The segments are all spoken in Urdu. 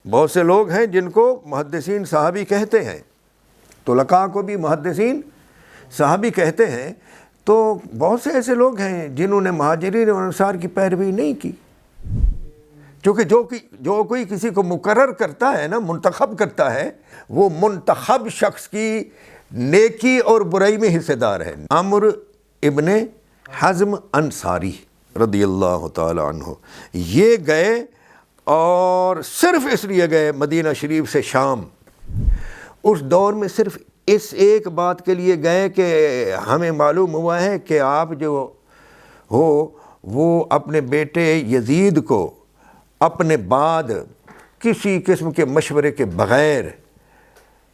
بہت سے لوگ ہیں جن کو محدثین صحابی کہتے ہیں، طلقاء کو بھی محدثین صحابی کہتے ہیں، تو بہت سے ایسے لوگ ہیں جنہوں نے مہاجرین اور انصار کی پیروی نہیں کی، کیونکہ جو کوئی کسی کو مقرر کرتا ہے نا، منتخب کرتا ہے، وہ منتخب شخص کی نیکی اور برائی میں حصے دار ہے۔ عمرو ابن حزم انصاری رضی اللہ تعالی عنہ، یہ گئے اور صرف اس لیے گئے مدینہ شریف سے شام، اس دور میں صرف اس ایک بات کے لیے گئے کہ ہمیں معلوم ہوا ہے کہ آپ جو ہو وہ اپنے بیٹے یزید کو اپنے بعد کسی قسم کے مشورے کے بغیر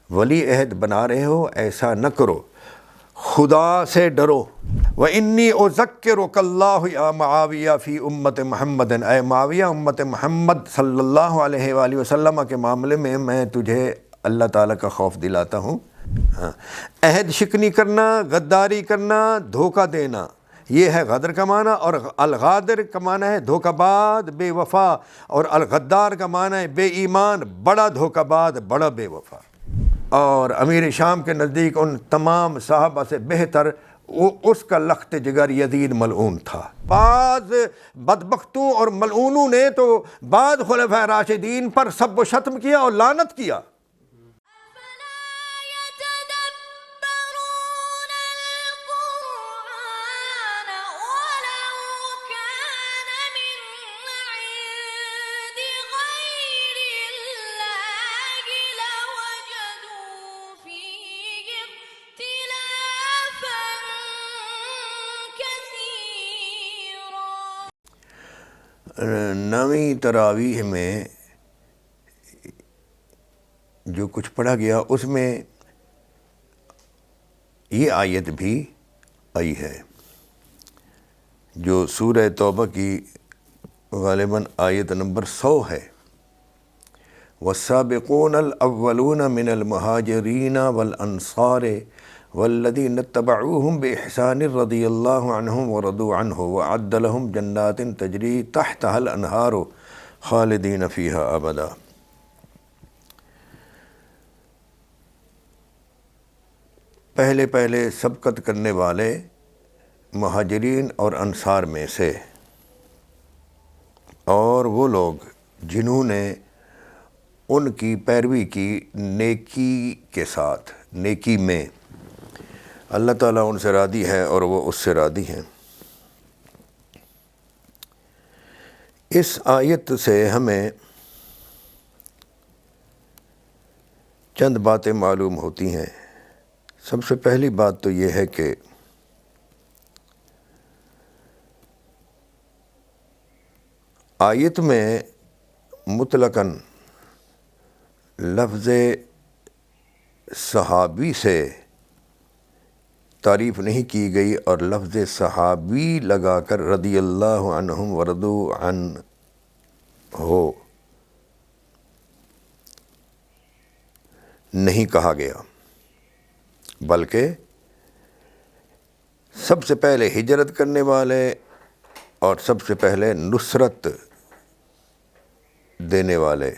ولی عہد بنا رہے ہو، ایسا نہ کرو، خدا سے ڈرو۔ وَإِنِّي أُذَكِّرُكَ اللَّهُ يَا مُعَاوِيَةَ فِي أُمَّةِ مُحَمَّدٍ، اے معاویہ امت محمد صلی اللہ علیہ وآلہ وسلم کے معاملے میں میں تجھے اللہ تعالیٰ کا خوف دلاتا ہوں۔ عہد شکنی کرنا، غداری کرنا، دھوکہ دینا، یہ ہے غدر کا معنی، اور الغادر کا معنی ہے دھوکہ باز، بے وفا، اور الغدار کا معنی ہے بے ایمان، بڑا دھوکہ باز، بڑا بے وفا۔ اور امیر شام کے نزدیک ان تمام صحابہ سے بہتر اس کا لخت جگر یزید ملعون تھا۔ بعض بدبختوں اور ملعونوں نے تو بعض خلفائے راشدین پر سب و شتم کیا اور لعنت کیا۔ نویں تراویح میں جو کچھ پڑھا گیا اس میں یہ آیت بھی آئی ہے جو سورہ توبہ کی غالباً آیت نمبر 100 ہے۔ والسابقون الاولون من المہاجرین والانصار والذین اتبعوہم بإحسان رضی اللہ عنہم ورضوا عنہ وأعد لهم جنات تجری تحتها الانہار خالدین فیہا ابدا۔ پہلے سبقت کرنے والے مہاجرین اور انصار میں سے، اور وہ لوگ جنہوں نے ان کی پیروی کی نیکی کے ساتھ، نیکی میں، اللہ تعالیٰ ان سے راضی ہے اور وہ اس سے راضی ہیں۔ اس آیت سے ہمیں چند باتیں معلوم ہوتی ہیں۔ سب سے پہلی بات تو یہ ہے کہ آیت میں مطلقاً لفظ صحابی سے تعریف نہیں کی گئی اور لفظ صحابی لگا کر رضی اللہ عنہم ورضوا عنہ نہیں کہا گیا، بلکہ سب سے پہلے ہجرت کرنے والے اور سب سے پہلے نصرت دینے والے،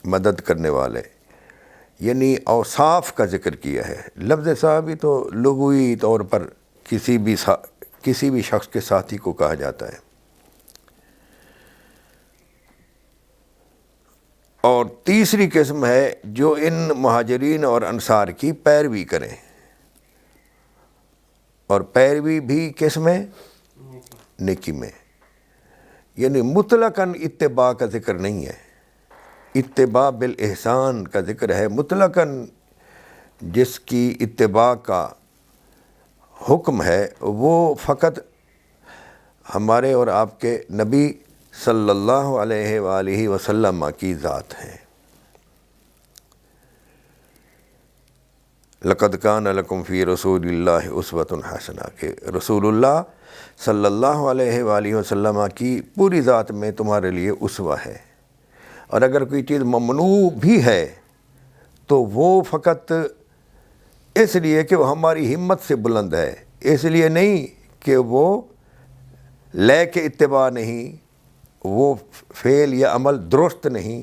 مدد کرنے والے، یعنی اوصاف کا ذکر کیا ہے۔ لفظ صحابی تو لغوی طور پر کسی بھی شخص کے ساتھی کو کہا جاتا ہے۔ اور تیسری قسم ہے جو ان مہاجرین اور انصار کی پیروی کریں، اور پیروی بھی کس میں؟ نیکی میں، یعنی مطلقاً اتباع کا ذکر نہیں ہے، اتباع بالاحسان کا ذکر ہے۔ مطلقاً جس کی اتباع کا حکم ہے وہ فقط ہمارے اور آپ کے نبی صلی اللہ علیہ وآلہ وسلم کی ذات ہے۔ لقد کان لکم فی رسول اللہ اسوۃ حسنہ، کہ رسول اللہ صلی اللہ علیہ وآلہ وسلم کی پوری ذات میں تمہارے لیے اسوہ ہے۔ اور اگر کوئی چیز ممنوع بھی ہے تو وہ فقط اس لیے کہ وہ ہماری ہمت سے بلند ہے، اس لیے نہیں کہ وہ لے کے اتباع نہیں، وہ فعل یا عمل درست نہیں،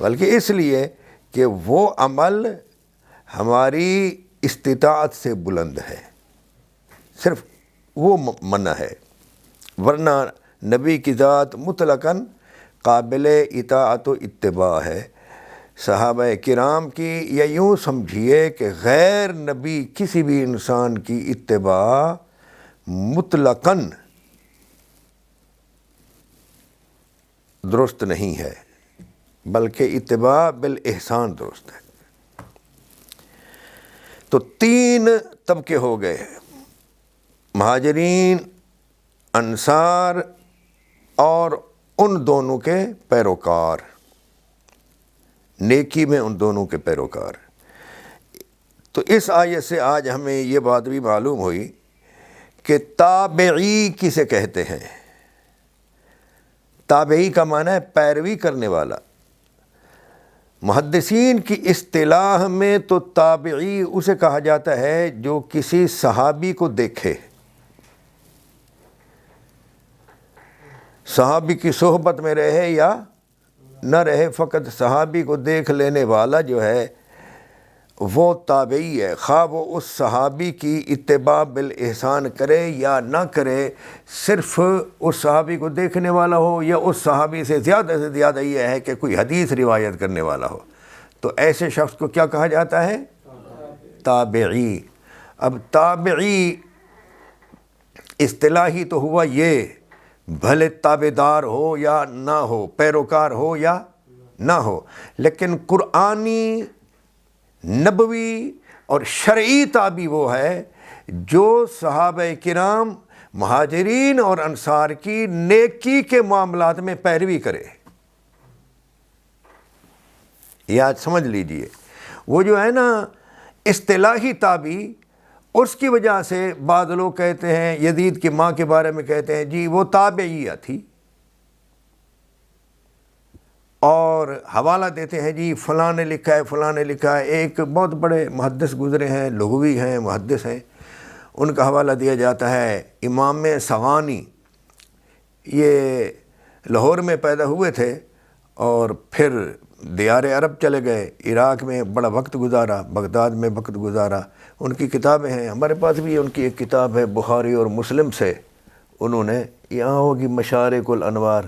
بلکہ اس لیے کہ وہ عمل ہماری استطاعت سے بلند ہے، صرف وہ منع ہے، ورنہ نبی کی ذات مطلقاً قابل اطاعت و اتباع ہے۔ صحابہ کرام کی، یا یوں سمجھیے کہ غیر نبی کسی بھی انسان کی اتباع مطلقاً درست نہیں ہے، بلکہ اتباع بالاحسان درست ہے۔ تو 3 طبقے ہو گئے، مہاجرین، انصار اور ان دونوں کے پیروکار، نیکی میں ان دونوں کے پیروکار۔ تو اس آیت سے آج ہمیں یہ بات بھی معلوم ہوئی کہ تابعی کسے کہتے ہیں۔ تابعی کا معنی ہے پیروی کرنے والا۔ محدثین کی اصطلاح میں تو تابعی اسے کہا جاتا ہے جو کسی صحابی کو دیکھے، صحابی کی صحبت میں رہے یا نہ رہے، فقط صحابی کو دیکھ لینے والا جو ہے وہ تابعی ہے، خواہ وہ اس صحابی کی اتباع بالاحسان کرے یا نہ کرے، صرف اس صحابی کو دیکھنے والا ہو یا اس صحابی سے زیادہ یہ ہے کہ کوئی حدیث روایت کرنے والا ہو، تو ایسے شخص کو کیا کہا جاتا ہے؟ تابعی۔ اب تابعی اصطلاحی تو ہوا یہ، بھلے تابعدار ہو یا نہ ہو، پیروکار ہو یا نہ ہو، لیکن قرآنی، نبوی اور شرعی تابعی وہ ہے جو صحابہ کرام، مہاجرین اور انصار کی نیکی کے معاملات میں پیروی کرے۔ یہ آج سمجھ لیجئے، وہ جو ہے نا اصطلاحی تابعی، اس کی وجہ سے بعض لوگ کہتے ہیں، یزید کی ماں کے بارے میں کہتے ہیں جی وہ تابعیہ تھی، اور حوالہ دیتے ہیں جی فلاں نے لکھا ہے، فلاں نے لکھا ہے۔ ایک بہت بڑے محدث گزرے ہیں، لغوی ہیں، محدث ہیں، ان کا حوالہ دیا جاتا ہے امام صغانی۔ یہ لاہور میں پیدا ہوئے تھے اور پھر دیار عرب چلے گئے، عراق میں بڑا وقت گزارا، بغداد میں وقت گزارا۔ ان کی کتابیں ہیں، ہمارے پاس بھی ان کی ایک کتاب ہے بخاری اور مسلم سے، انہوں نے، یہاں ہوگی مشارق الانوار،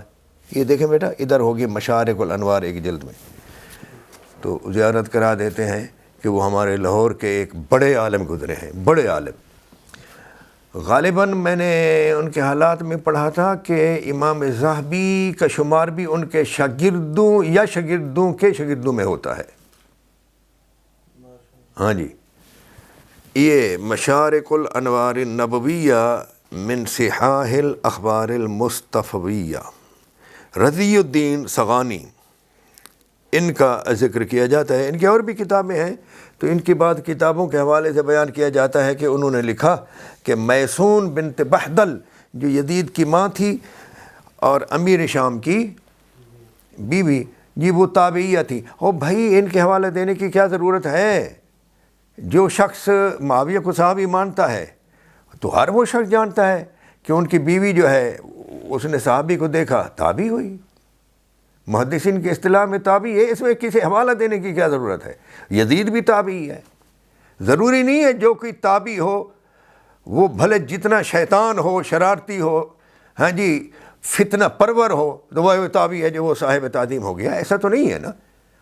یہ دیکھیں بیٹا ادھر ہوگی مشارق الانوار ایک جلد میں، تو زیارت کرا دیتے ہیں کہ وہ ہمارے لاہور کے ایک بڑے عالم گزرے ہیں، بڑے عالم۔ غالباً میں نے ان کے حالات میں پڑھا تھا کہ امام ذہبی کا شمار بھی ان کے شاگردوں یا شاگردوں کے شاگردوں میں ہوتا ہے۔ ہاں جی، یہ مشارق الانوار النبویہ من صحاح الاخبار المصطفیہ، رضی الدین صغانی، ان کا ذکر کیا جاتا ہے۔ ان کی اور بھی کتابیں ہیں، تو ان کی بات کتابوں کے حوالے سے بیان کیا جاتا ہے کہ انہوں نے لکھا کہ میسون بنت بہدل جو یزید کی ماں تھی اور امیر شام کی بیوی، جی وہ تابعیہ تھی۔ او بھائی ان کے حوالے دینے کی کیا ضرورت ہے؟ جو شخص معاویہ کو صحابی مانتا ہے تو ہر وہ شخص جانتا ہے کہ ان کی بیوی جو ہے اس نے صحابی کو دیکھا، تابعی ہوئی۔ محدثین کی اصطلاح میں تابعی ہے، اس میں کسی حوالہ دینے کی کیا ضرورت ہے؟ یزید بھی تابعی ہے۔ ضروری نہیں ہے جو کوئی تابعی ہو وہ بھلے جتنا شیطان ہو، شرارتی ہو، ہاں جی فتنہ پرور ہو، تو وہ تابعی ہے جو وہ صاحب تعظیم ہو گیا، ایسا تو نہیں ہے نا۔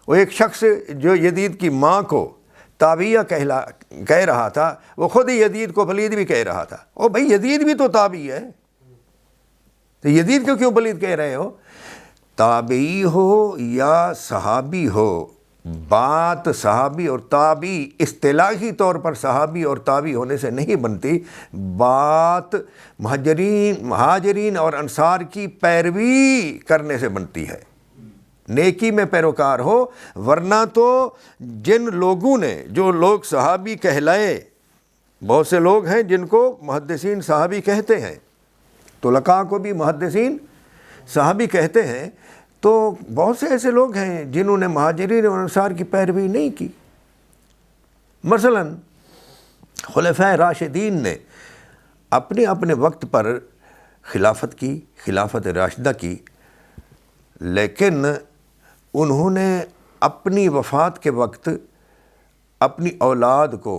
وہ ایک شخص جو یزید کی ماں کو تابعیہ کہہ رہا تھا، وہ خود ہی یزید کو پلید بھی کہہ رہا تھا۔ او بھائی یزید بھی تو تابعی ہے، تو یزید کو کیوں پلید کہہ رہے ہو؟ تابعی ہو یا صحابی ہو، بات صحابی اور تابعی اصطلاحی طور پر صحابی اور تابعی ہونے سے نہیں بنتی، بات مہاجرین اور انصار کی پیروی کرنے سے بنتی ہے، نیکی میں پیروکار ہو۔ ورنہ تو جن لوگوں نے، جو لوگ صحابی کہلائے، بہت سے لوگ ہیں جن کو محدثین صحابی کہتے ہیں، طلقاء کو بھی محدثین صحابی کہتے ہیں، تو بہت سے ایسے لوگ ہیں جنہوں نے مہاجرین اور انصار کی پیروی نہیں کی۔ مثلا خلفائے راشدین نے اپنے اپنے وقت پر خلافت کی، خلافت راشدہ کی، لیکن انہوں نے اپنی وفات کے وقت اپنی اولاد کو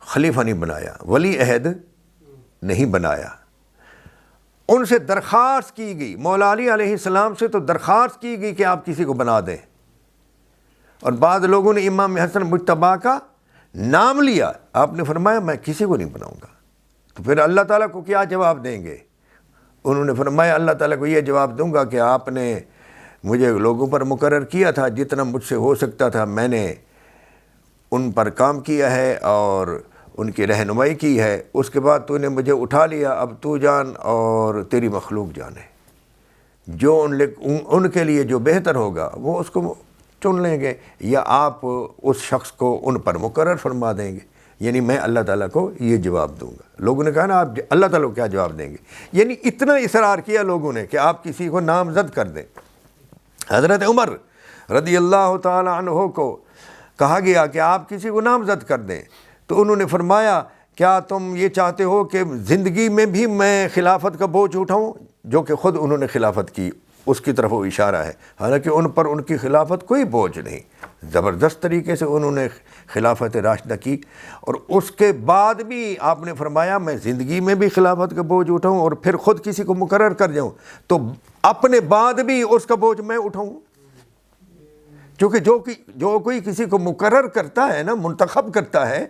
خلیفہ نہیں بنایا، ولی عہد نہیں بنایا، ان سے درخواست کی گئی، مولا علی علیہ السلام سے تو درخواست کی گئی کہ آپ کسی کو بنا دیں، اور بعض لوگوں نے امام حسن مجتبیٰ کا نام لیا، آپ نے فرمایا میں کسی کو نہیں بناؤں گا۔ تو پھر اللہ تعالیٰ کو کیا جواب دیں گے؟ انہوں نے فرمایا اللہ تعالیٰ کو یہ جواب دوں گا کہ آپ نے مجھے لوگوں پر مقرر کیا تھا، جتنا مجھ سے ہو سکتا تھا میں نے ان پر کام کیا ہے اور ان کی رہنمائی کی ہے، اس کے بعد تو نے مجھے اٹھا لیا، اب تو جان اور تیری مخلوق جانے، جو ان کے لیے جو بہتر ہوگا وہ اس کو چن لیں گے، یا آپ اس شخص کو ان پر مقرر فرما دیں گے، یعنی میں اللہ تعالیٰ کو یہ جواب دوں گا۔ لوگوں نے کہا نا آپ اللہ تعالیٰ کو کیا جواب دیں گے؟ یعنی اتنا اصرار کیا لوگوں نے کہ آپ کسی کو نامزد کر دیں۔ حضرت عمر رضی اللہ تعالی عنہ کو کہا گیا کہ آپ کسی کو نامزد کر دیں، تو انہوں نے فرمایا کیا تم یہ چاہتے ہو کہ زندگی میں بھی میں خلافت کا بوجھ اٹھاؤں؟ جو کہ خود انہوں نے خلافت کی، اس کی طرف وہ اشارہ ہے، حالانکہ ان پر ان کی خلافت کوئی بوجھ نہیں، زبردست طریقے سے انہوں نے خلافت راشدہ کی، اور اس کے بعد بھی آپ نے فرمایا میں زندگی میں بھی خلافت کا بوجھ اٹھاؤں اور پھر خود کسی کو مقرر کر جاؤں تو اپنے بعد بھی اس کا بوجھ میں اٹھاؤں، کیونکہ جو کوئی کسی کو مقرر کرتا ہے نا، منتخب کرتا ہے،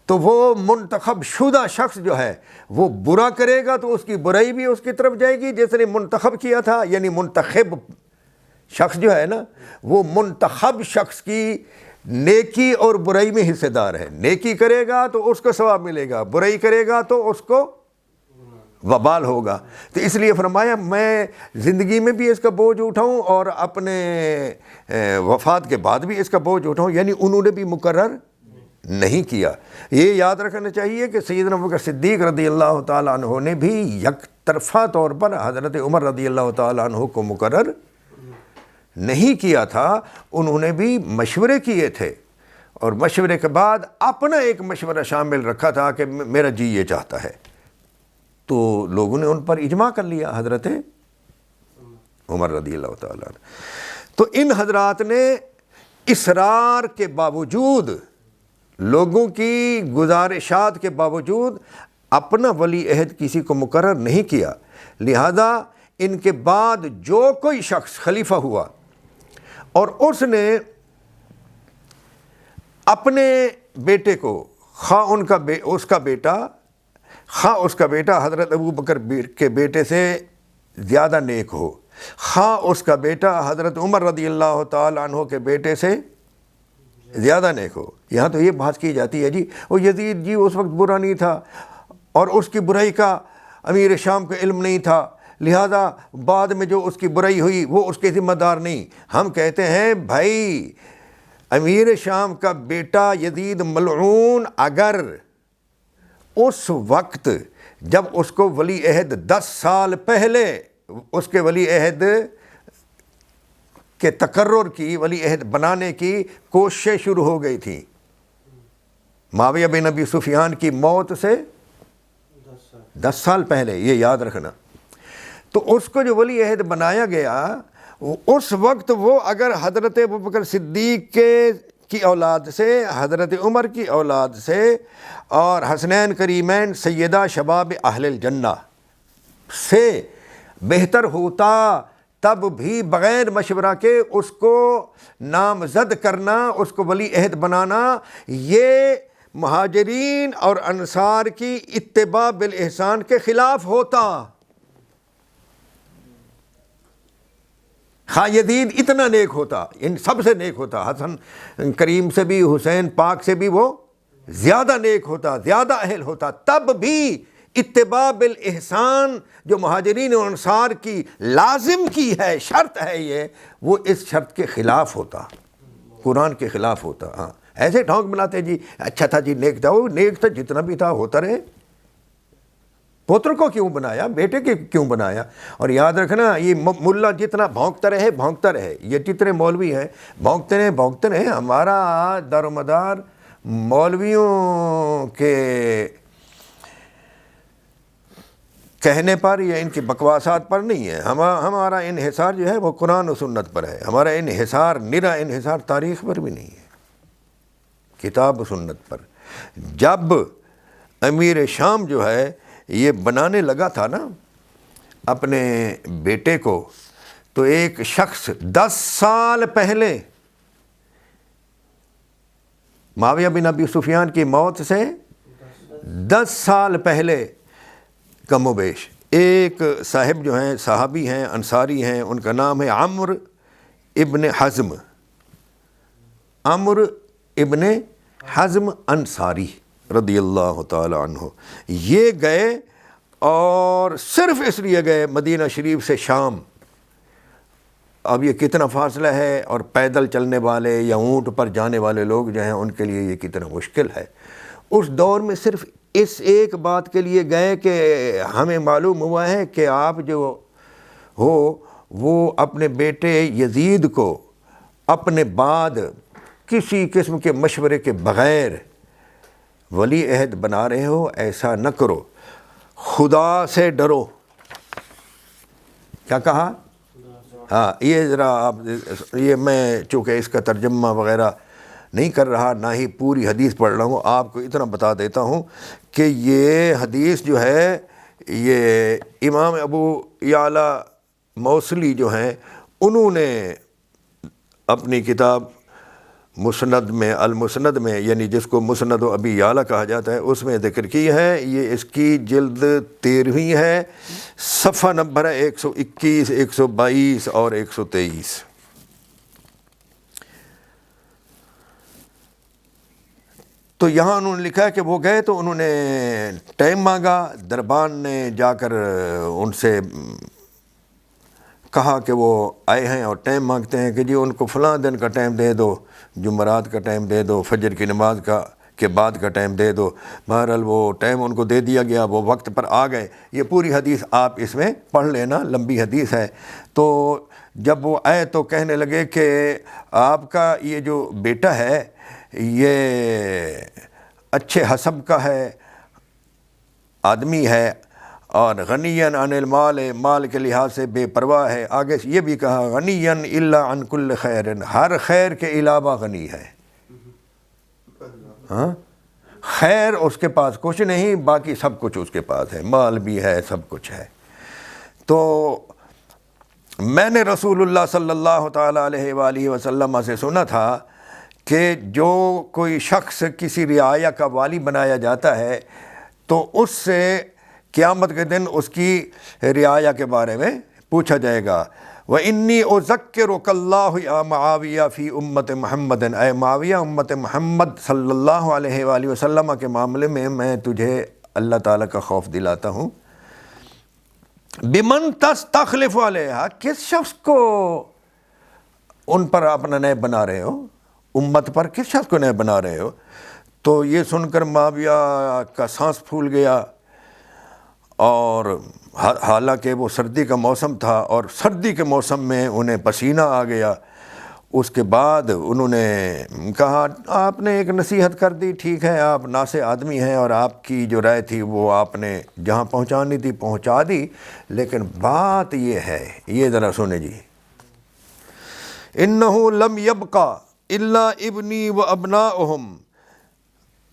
تو وہ منتخب شدہ شخص جو ہے وہ برا کرے گا تو اس کی برائی بھی اس کی طرف جائے گی جس نے منتخب کیا تھا، یعنی منتخب شخص جو ہے نا وہ منتخب شخص کی نیکی اور برائی میں حصے دار ہے، نیکی کرے گا تو اس کو ثواب ملے گا، برائی کرے گا تو اس کو وبال ہوگا۔ تو اس لیے فرمایا میں زندگی میں بھی اس کا بوجھ اٹھاؤں اور اپنے وفات کے بعد بھی اس کا بوجھ اٹھاؤں، یعنی انہوں نے بھی مقرر نہیں کیا۔ یہ یاد رکھنا چاہیے کہ سیدنا ابوبکر صدیق رضی اللہ تعالیٰ عنہ نے بھی یک طرفہ طور پر حضرت عمر رضی اللہ تعالیٰ عنہ کو مقرر نہیں کیا تھا، انہوں نے بھی مشورے کیے تھے، اور مشورے کے بعد اپنا ایک مشورہ شامل رکھا تھا کہ میرا جی یہ چاہتا ہے، تو لوگوں نے ان پر اجماع کر لیا، حضرت عمر رضی اللہ تعالیٰ عنہ۔ تو ان حضرات نے اصرار کے باوجود، لوگوں کی گزارشات کے باوجود اپنا ولی عہد کسی کو مقرر نہیں کیا، لہذا ان کے بعد جو کوئی شخص خلیفہ ہوا اور اس نے اپنے بیٹے کو خواہ اس کا بیٹا حضرت ابوبکر کے بیٹے سے زیادہ نیک ہو، خواہ اس کا بیٹا حضرت عمر رضی اللہ تعالیٰ عنہ کے بیٹے سے زیادہ نیک ہو، یہاں تو یہ بحث کی جاتی ہے جی وہ یزید جی اس وقت برا نہیں تھا اور اس کی برائی کا امیر شام کو علم نہیں تھا، لہذا بعد میں جو اس کی برائی ہوئی وہ اس کے ذمہ دار نہیں۔ ہم کہتے ہیں بھائی امیر شام کا بیٹا یزید ملعون اگر اس وقت جب اس کو ولی عہد 10 سال پہلے اس کے ولی عہد کے تقرر کی، ولی عہد بنانے کی کوششیں شروع ہو گئی تھیں، معاویہ بن ابی سفیان کی موت سے 10 سال پہلے، یہ یاد رکھنا۔ تو اس کو جو ولی عہد بنایا گیا اس وقت وہ اگر حضرت ابوبکر صدیق کی اولاد سے، حضرت عمر کی اولاد سے اور حسنین کریمین سیدہ شباب اہل الجنہ سے بہتر ہوتا، تب بھی بغیر مشورہ کے اس کو نامزد کرنا، اس کو ولی عہد بنانا، یہ مہاجرین اور انصار کی اتباع بالاحسان کے خلاف ہوتا۔ خواہ یزید اتنا نیک ہوتا، ان سب سے نیک ہوتا، حسن کریم سے بھی، حسین پاک سے بھی وہ زیادہ نیک ہوتا، زیادہ اہل ہوتا، تب بھی اتباع بالاحسان جو مہاجرین اور انصار کی لازم کی ہے، شرط ہے یہ، وہ اس شرط کے خلاف ہوتا، قرآن کے خلاف ہوتا۔ ہاں ایسے ڈھونگ بناتے جی اچھا تھا جی، نیک تھا، وہ نیک تھا، جتنا بھی تھا ہوتا رہے، پوتر کو کیوں بنایا، بیٹے کے کیوں بنایا؟ اور یاد رکھنا یہ ملا جتنا بھونکتا رہے، یہ جتنے مولوی ہیں بھونکتے رہے، ہمارا دار و مدار مولویوں کے کہنے پر یا ان کی بکواسات پر نہیں ہے. ہمارا انحصار جو ہے وہ قرآن و سنت پر ہے. ہمارا انحصار نرا انحصار تاریخ پر بھی نہیں ہے, کتاب و سنت پر. جب امیر شام جو ہے یہ بنانے لگا تھا نا اپنے بیٹے کو, تو ایک شخص 10 سال پہلے معاویہ بن ابی سفیان کی موت سے 10 سال پہلے کم و بیش ایک صاحب جو ہیں صحابی ہیں انصاری ہیں, ان کا نام ہے عمرو ابن حزم, عمرو ابن حزم انصاری رضی اللہ تعالی عنہ. یہ گئے اور صرف اس لیے گئے مدینہ شریف سے شام. اب یہ کتنا فاصلہ ہے, اور پیدل چلنے والے یا اونٹ پر جانے والے لوگ جو ہیں ان کے لیے یہ کتنا مشکل ہے. اس دور میں صرف اس ایک بات کے لیے گئے کہ ہمیں معلوم ہوا ہے کہ آپ جو ہو وہ اپنے بیٹے یزید کو اپنے بعد کسی قسم کے مشورے کے بغیر ولی عہد بنا رہے ہو, ایسا نہ کرو, خدا سے ڈرو. کیا کہا؟ ہاں, یہ ذرا آپ, یہ میں چونکہ اس کا ترجمہ وغیرہ نہیں کر رہا, نہ ہی پوری حدیث پڑھ رہا ہوں, آپ کو اتنا بتا دیتا ہوں کہ یہ حدیث جو ہے یہ امام ابو یعلا موصلی جو ہیں انہوں نے اپنی کتاب مسند میں, المسند میں, یعنی جس کو مسند و ابی یعلا کہا جاتا ہے, اس میں ذکر کی ہے. یہ اس کی جلد 13ویں ہے, صفحہ نمبر ہے 121, 122 اور 123. تو یہاں انہوں نے لکھا ہے کہ وہ گئے تو انہوں نے ٹائم مانگا, دربان نے جا کر ان سے کہا کہ وہ آئے ہیں اور ٹائم مانگتے ہیں کہ جی ان کو فلاں دن کا ٹائم دے دو, جمعرات کا ٹائم دے دو, فجر کی نماز کے بعد کا ٹائم دے دو. بہرحال وہ ٹائم ان کو دے دیا گیا, وہ وقت پر آ گئے. یہ پوری حدیث آپ اس میں پڑھ لینا, لمبی حدیث ہے. تو جب وہ آئے تو کہنے لگے کہ آپ کا یہ جو بیٹا ہے یہ اچھے حسب کا ہے, آدمی ہے, اور غنیًا عن المال, مال کے لحاظ سے بے پرواہ ہے. آگے یہ بھی کہا غنیًا الا عن کل خیر, ہر خیر کے علاوہ غنی ہے. ہاں, خیر اس کے پاس کچھ نہیں, باقی سب کچھ اس کے پاس ہے, مال بھی ہے, سب کچھ ہے. تو میں نے رسول اللہ صلی اللہ تعالیٰ علیہ وآلہ وسلم سے سنا تھا کہ جو کوئی شخص کسی رعایا کا والی بنایا جاتا ہے تو اس سے قیامت کے دن اس کی رعایا کے بارے میں پوچھا جائے گا. وَإِنِّي أُذَكِّرُكَ اللَّهُ يَا مُعَاوِيَةَ فِي أُمَّةِ مُحَمَّدٍ, اے معاویہ امت محمد صلی اللہ علیہ وآلہ وسلم کے معاملے میں تجھے اللہ تعالیٰ کا خوف دلاتا ہوں. بِمَن تَسْتَخْلِفُ عَلَيْهَا, کس شخص کو ان پر اپنا نائب بنا رہے ہو, امت پر کس شخص کو نائب بنا رہے ہو. تو یہ سن کر معاویہ کا سانس پھول گیا, اور حالانکہ وہ سردی کا موسم تھا اور سردی کے موسم میں انہیں پسینہ آ گیا. اس کے بعد انہوں نے کہا آپ نے ایک نصیحت کر دی, ٹھیک ہے آپ ناصح آدمی ہیں اور آپ کی جو رائے تھی وہ آپ نے جہاں پہنچانی تھی پہنچا دی, لیکن بات یہ ہے, یہ ذرا سنیں جی. انہو لم یبقا الا ابنی و ابناؤہم,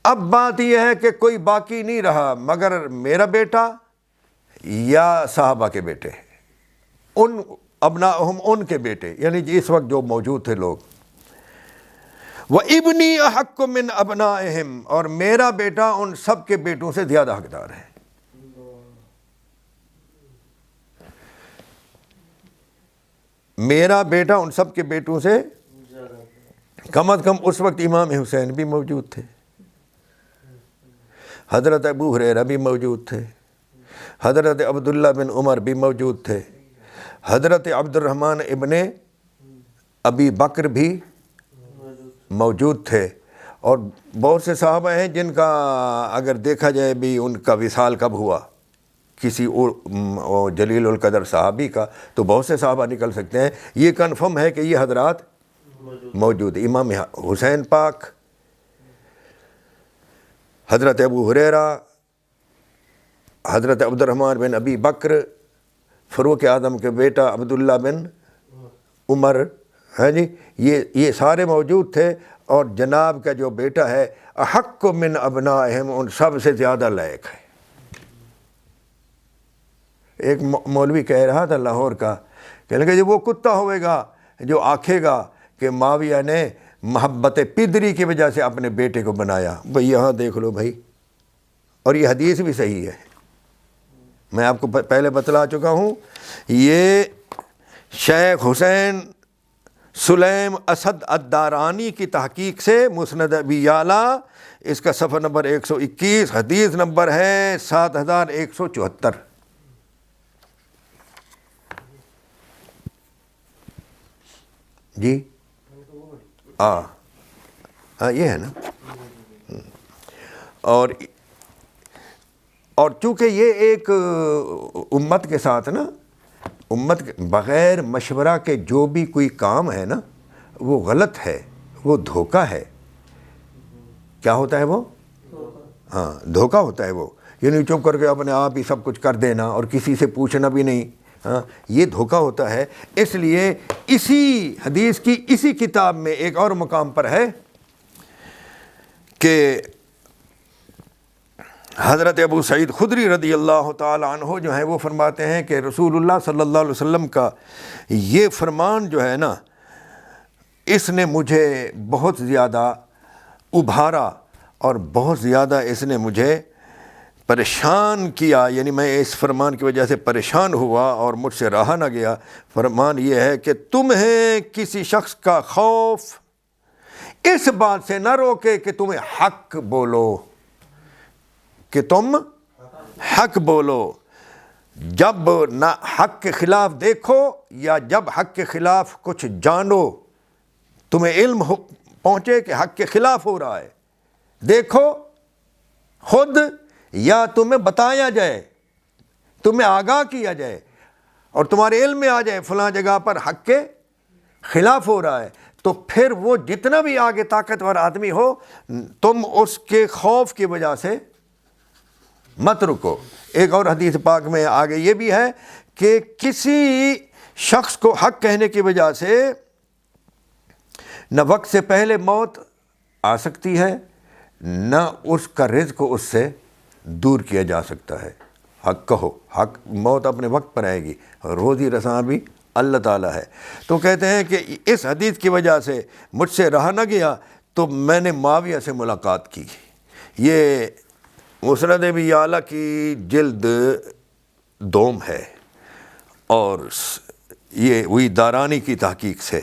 اب بات یہ ہے کہ کوئی باقی نہیں رہا مگر میرا بیٹا یا صحابہ کے بیٹے, ان ابناؤہم ان کے بیٹے, یعنی اس وقت جو موجود تھے لوگ. وَإِبْنِي أَحَقُّ مِنْ أَبْنَائِهِمْ, اور میرا بیٹا ان سب کے بیٹوں سے زیادہ حقدار ہے. میرا بیٹا ان سب کے بیٹوں سے کم از کم. اس وقت امام حسین بھی موجود تھے, حضرت ابو ہریرہ بھی موجود تھے, حضرت عبداللہ بن عمر بھی موجود تھے, حضرت عبد الرحمن ابن ابی بکر بھی موجود تھے, اور بہت سے صحابہ ہیں جن کا اگر دیکھا جائے بھی ان کا وصال کب ہوا کسی جلیل القدر صحابی کا, تو بہت سے صحابہ نکل سکتے ہیں. یہ کنفرم ہے کہ یہ حضرات موجود. امام حسین پاک, حضرت ابو ہریرہ, حضرت عبد الرحمن بن ابی بکر، فاروق اعظم کے بیٹا عبداللہ بن عمر، ہاں جی، یہ سارے موجود تھے، اور جناب کا جو بیٹا ہے احق من ابنائہم، ان سب سے زیادہ لائق ہے۔ ایک مولوی کہہ رہا تھا لاہور کا، کہنے لگا جب وہ کتا ہوئے گا جو آکھے گا کہ معاویہ نے محبت پدری کی وجہ سے اپنے بیٹے کو بنایا، بھئی یہاں دیکھ لو بھائی، اور یہ حدیث بھی صحیح ہے، میں آپ کو پہلے بتلا چکا ہوں۔ یہ شیخ حسین سلیم اسد الدارانی کی تحقیق سے مسند ابی یعلا، اس کا صفحہ نمبر 121، حدیث نمبر ہے 7174۔ جی ہاں یہ ہے نا۔ اور چونکہ یہ ایک امت کے ساتھ نا، امت کے بغیر مشورہ کے جو بھی کوئی کام ہے نا وہ غلط ہے، وہ دھوکہ ہے۔ کیا ہوتا ہے وہ؟ ہاں دھوکہ ہوتا ہے وہ، یعنی چپ کر کے اپنے آپ ہی سب کچھ کر دینا اور کسی سے پوچھنا بھی نہیں، ہاں یہ دھوکہ ہوتا ہے۔ اس لیے اسی حدیث کی اسی کتاب میں ایک اور مقام پر ہے کہ حضرت ابو سعید خدری رضی اللہ تعالی عنہ جو ہیں وہ فرماتے ہیں کہ رسول اللہ صلی اللہ علیہ وسلم کا یہ فرمان جو ہے نا، اس نے مجھے بہت زیادہ ابھارا اور بہت زیادہ اس نے مجھے پریشان کیا، یعنی میں اس فرمان کی وجہ سے پریشان ہوا اور مجھ سے رہا نہ گیا۔ فرمان یہ ہے کہ تمہیں کسی شخص کا خوف اس بات سے نہ روکے کہ تمہیں حق بولو، کہ تم حق بولو، جب نہ حق کے خلاف دیکھو یا جب حق کے خلاف کچھ جانو، تمہیں علم پہنچے کہ حق کے خلاف ہو رہا ہے، دیکھو خود یا تمہیں بتایا جائے، تمہیں آگاہ کیا جائے اور تمہارے علم میں آ جائے فلاں جگہ پر حق کے خلاف ہو رہا ہے، تو پھر وہ جتنا بھی آگے طاقتور آدمی ہو تم اس کے خوف کی وجہ سے مت رکو۔ ایک اور حدیث پاک میں آگے یہ بھی ہے کہ کسی شخص کو حق کہنے کی وجہ سے نہ وقت سے پہلے موت آ سکتی ہے، نہ اس کا رزق اس سے دور کیا جا سکتا ہے۔ حق کہو، حق موت اپنے وقت پر آئے گی، روزی رساں بھی اللہ تعالیٰ ہے۔ تو کہتے ہیں کہ اس حدیث کی وجہ سے مجھ سے رہا نہ گیا تو میں نے معاویہ سے ملاقات کی۔ یہ مسند ابی یعلا کی جلد 2 ہے، اور یہ وہی دارانی کی تحقیق سے،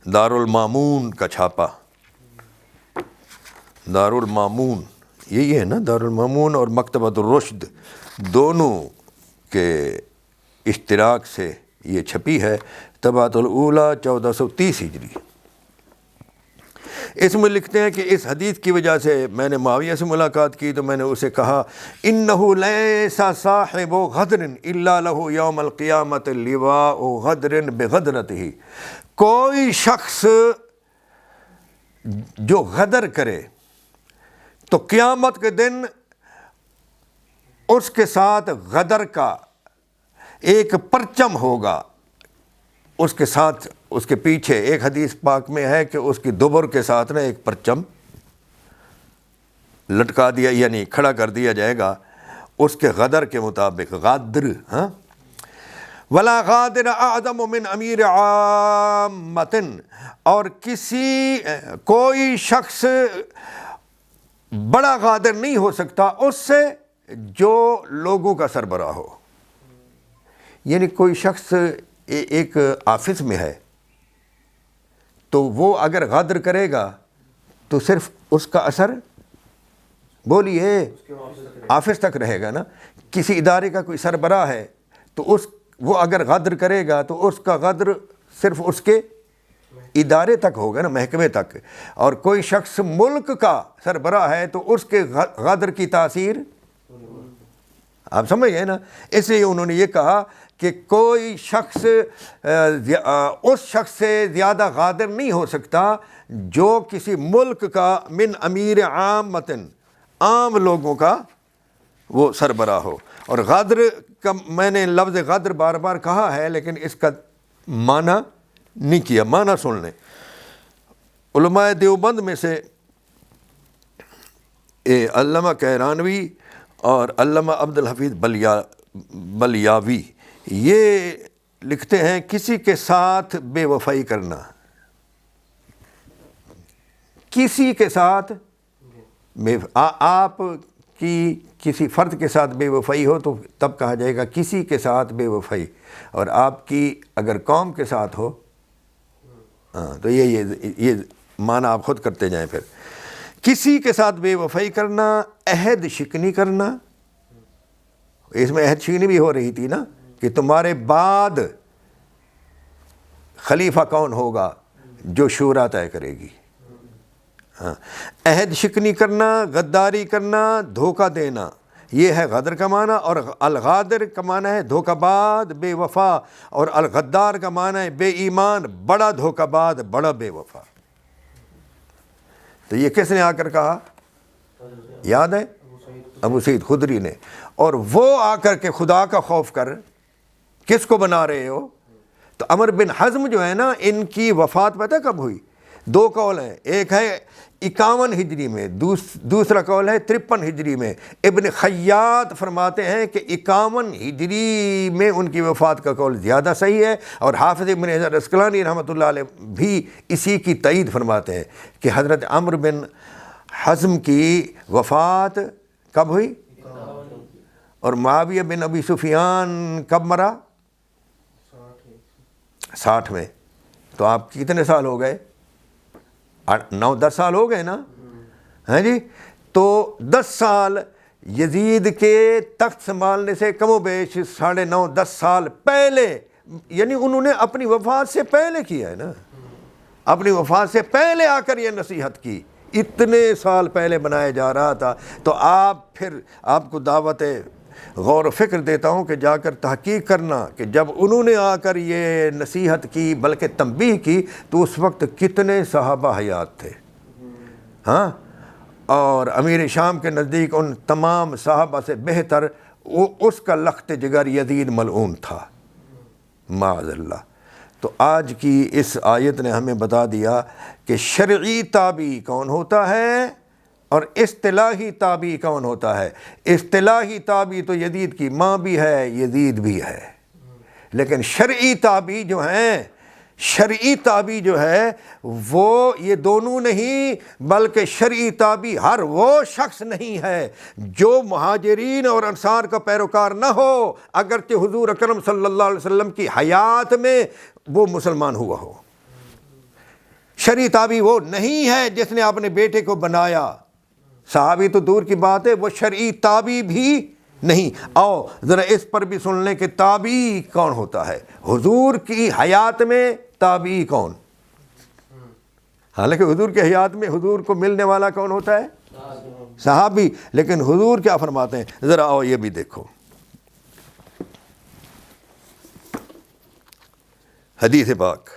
دارالمامون کا چھاپا، دارالمامون یہی ہے نا، دارالمامون اور مکتبۃ الرشد دونوں کے اشتراک سے یہ چھپی ہے، طبعۃ الاولیٰ 1430 ہجری۔ اس میں لکھتے ہیں کہ اس حدیث کی وجہ سے میں نے معاویہ سے ملاقات کی تو میں نے اسے کہا انہ لیس صاحب غدر الا لہ یوم القیامۃ لواء غدر بغدرتہ، کوئی شخص جو غدر کرے تو قیامت کے دن اس کے ساتھ غدر کا ایک پرچم ہوگا، اس کے ساتھ، اس کے پیچھے ایک حدیث پاک میں ہے کہ اس کی دبر کے ساتھ نا ایک پرچم لٹکا دیا، یعنی کھڑا کر دیا جائے گا اس کے غدر کے مطابق، غادر، ہاں ولا غادر اعظم من امیر عامۃ، اور کوئی شخص بڑا غادر نہیں ہو سکتا اس سے جو لوگوں کا سربراہ ہو۔ یعنی کوئی شخص ایک آفس میں ہے تو وہ اگر غدر کرے گا تو صرف اس کا اثر بولیے آفس تک رہے گا نا۔ کسی ادارے کا کوئی سربراہ ہے تو وہ اگر غدر کرے گا تو اس کا غدر صرف اس کے ادارے تک ہوگا نا، محکمے تک۔ اور کوئی شخص ملک کا سربراہ ہے تو اس کے غدر کی تاثیر آپ سمجھ گئے نا۔ اس لیے انہوں نے یہ کہا کہ کوئی شخص اس شخص سے زیادہ غادر نہیں ہو سکتا جو کسی ملک کا من امیر عامۃ، عام لوگوں کا وہ سربراہ ہو۔ اور غدر کا میں نے لفظ غدر بار بار کہا ہے لیکن اس کا معنی نہیں کیا، معنی سن لیں۔ علماء دیوبند میں سے علامہ کیرانوی اور علامہ عبدالحفیظ بلیاوی یہ لکھتے ہیں کسی کے ساتھ بے وفائی کرنا، کسی کے ساتھ آپ کی کسی فرد کے ساتھ بے وفائی ہو تو تب کہا جائے گا کسی کے ساتھ بے وفائی، اور آپ کی اگر قوم کے ساتھ ہو تو یہ معنی آپ خود کرتے جائیں۔ پھر کسی کے ساتھ بے وفائی کرنا، عہد شکنی کرنا، اس میں عہد شکنی بھی ہو رہی تھی نا کہ تمہارے بعد خلیفہ کون ہوگا جو شورا طے کرے گی۔ عہد شکنی کرنا، غداری کرنا، دھوکہ دینا، یہ ہے غدر کا معنی۔ اور الغادر کا معنی ہے دھوکہ باز، بے وفا، اور الغدار کا معنی ہے بے ایمان، بڑا دھوکہ باز، بڑا بے وفا۔ تو یہ کس نے آ کر کہا؟ یاد ہے؟ ابو سعید خدری نے۔ اور وہ آ کر کے خدا کا خوف کر کس کو بنا رہے ہو؟ تو عمر بن حزم جو ہے نا، ان کی وفات پتہ کب ہوئی؟ دو قول ہیں، ایک ہے 51 ہجری میں، دوسرا قول ہے 53 ہجری میں۔ ابن خیاط فرماتے ہیں کہ 51 ہجری میں ان کی وفات کا قول زیادہ صحیح ہے، اور حافظ ابن حجر عسقلانی رحمۃ اللہ علیہ بھی اسی کی تائید فرماتے ہیں کہ حضرت عمر بن حزم کی وفات کب ہوئی؟ اور معاویہ بن ابی سفیان کب مرا؟ 60 میں۔ تو آپ کتنے سال ہو گئے؟ 9-10 سال ہو گئے نا، ہیں جی؟ تو 10 سال یزید کے تخت سنبھالنے سے کم و بیش 9.5-10 سال پہلے، یعنی انہوں نے اپنی وفات سے پہلے کیا ہے نا، اپنی وفات سے پہلے آ کر یہ نصیحت کی، اتنے سال پہلے بنایا جا رہا تھا۔ تو آپ کو دعوت غور و فکر دیتا ہوں کہ جا کر تحقیق کرنا کہ جب انہوں نے آ کر یہ نصیحت کی بلکہ تنبیہ کی تو اس وقت کتنے صحابہ حیات تھے، ہاں؟ اور امیر شام کے نزدیک ان تمام صحابہ سے بہتر اس کا لخت جگر یزید ملعون تھا، معاذ اللہ۔ تو آج کی اس آیت نے ہمیں بتا دیا کہ شرعی تابعی کون ہوتا ہے اور اصطلاحی تابعی کون ہوتا ہے۔ اصطلاحی تابعی تو یزید کی ماں بھی ہے، یزید بھی ہے، لیکن شرعی تابعی جو ہے وہ یہ دونوں نہیں، بلکہ شرعی تابعی ہر وہ شخص نہیں ہے جو مہاجرین اور انصار کا پیروکار نہ ہو، اگرچہ حضور اکرم صلی اللہ علیہ وسلم کی حیات میں وہ مسلمان ہوا ہو۔ شرعی تابعی وہ نہیں ہے جس نے اپنے بیٹے کو بنایا، صحابی تو دور کی بات ہے، وہ شرعی تابعی بھی نہیں۔ آؤ ذرا اس پر بھی سن لیں کہ تابعی کون ہوتا ہے۔ حضور کی حیات میں تابعی کون؟ حالانکہ حضور کی حیات میں حضور کو ملنے والا کون ہوتا ہے؟ صحابی۔ لیکن حضور کیا فرماتے ہیں؟ ذرا آؤ یہ بھی دیکھو، حدیث پاک۔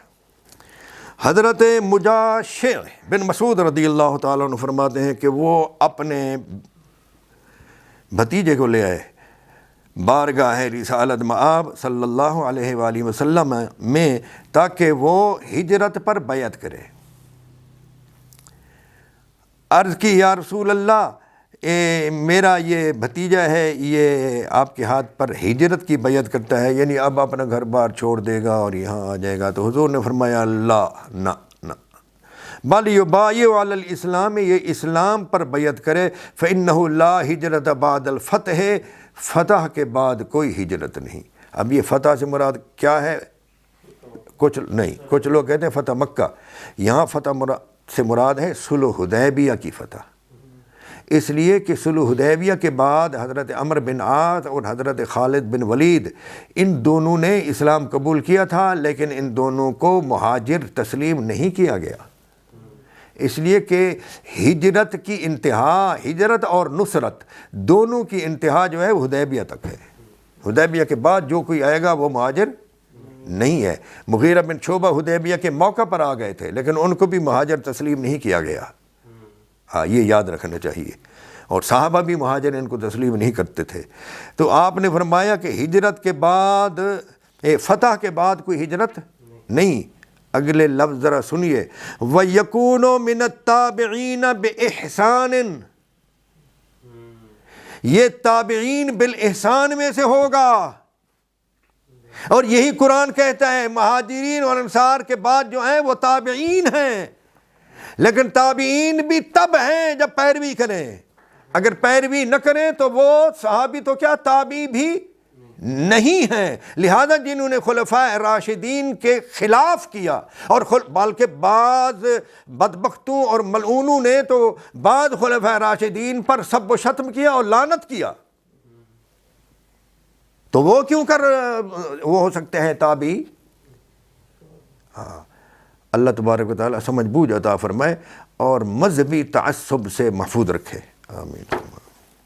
حضرت مجاشع بن مسعود رضی اللہ تعالیٰ عنہ فرماتے ہیں کہ وہ اپنے بھتیجے کو لے آئے بارگاہ رسالت مآب صلی اللہ علیہ وآلہ وسلم میں تاکہ وہ ہجرت پر بیعت کرے۔ عرض کی یا رسول اللہ، میرا یہ بھتیجا ہے، یہ آپ کے ہاتھ پر ہجرت کی بیعت کرتا ہے، یعنی اب اپنا گھر بار چھوڑ دے گا اور یہاں آ جائے گا۔ تو حضور نے فرمایا لا، نہ بل یبایع علی الاسلام، یہ اسلام پر بیعت کرے، فإنہ لا ہجرت بعد الفتح، فتح کے بعد کوئی ہجرت نہیں۔ اب یہ فتح سے مراد کیا ہے؟ کچھ لوگ کہتے ہیں فتح مکہ، یہاں فتح سے مراد ہے صلح حدیبیہ کی فتح، اس لیے کہ صلح حدیبیہ کے بعد حضرت عمرو بن عاص اور حضرت خالد بن ولید ان دونوں نے اسلام قبول کیا تھا، لیکن ان دونوں کو مہاجر تسلیم نہیں کیا گیا، اس لیے کہ ہجرت کی انتہا، ہجرت اور نصرت دونوں کی انتہا جو ہے حدیبیہ تک ہے۔ حدیبیہ کے بعد جو کوئی آئے گا وہ مہاجر نہیں ہے۔ مغیرہ بن شعبہ حدیبیہ کے موقع پر آ گئے تھے، لیکن ان کو بھی مہاجر تسلیم نہیں کیا گیا، ہاں یہ یاد رکھنا چاہیے۔ اور صحابہ بھی مہاجرین کو تسلیم نہیں کرتے تھے۔ تو آپ نے فرمایا کہ ہجرت کے بعد فتح کے بعد کوئی ہجرت نہیں۔ اگلے لفظ ذرا سنیے، وَيَكُونُ مِنَ التَّابِعِينَ بِإِحْسَانٍ، یہ تابعین بالاحسان میں سے ہوگا۔ اور یہی قرآن کہتا ہے مہاجرین اور انصار کے بعد جو ہیں وہ تابعین ہیں، لیکن تابعین بھی تب ہیں جب پیروی کریں، اگر پیروی نہ کریں تو وہ صحابی تو کیا تابعی بھی نہیں ہیں۔ لہذا جنہوں نے خلفائے راشدین کے خلاف کیا، اور بلکہ بعض بدبختوں اور ملعونوں نے تو بعض خلفائے راشدین پر سب و شتم کیا اور لعنت کیا، تو وہ کیوں کر وہ ہو سکتے ہیں تابعی؟ اللہ تبارک و تعالی سمجھ بوجھ عطا فرمائے اور مذہبی تعصب سے محفوظ رکھے، آمین۔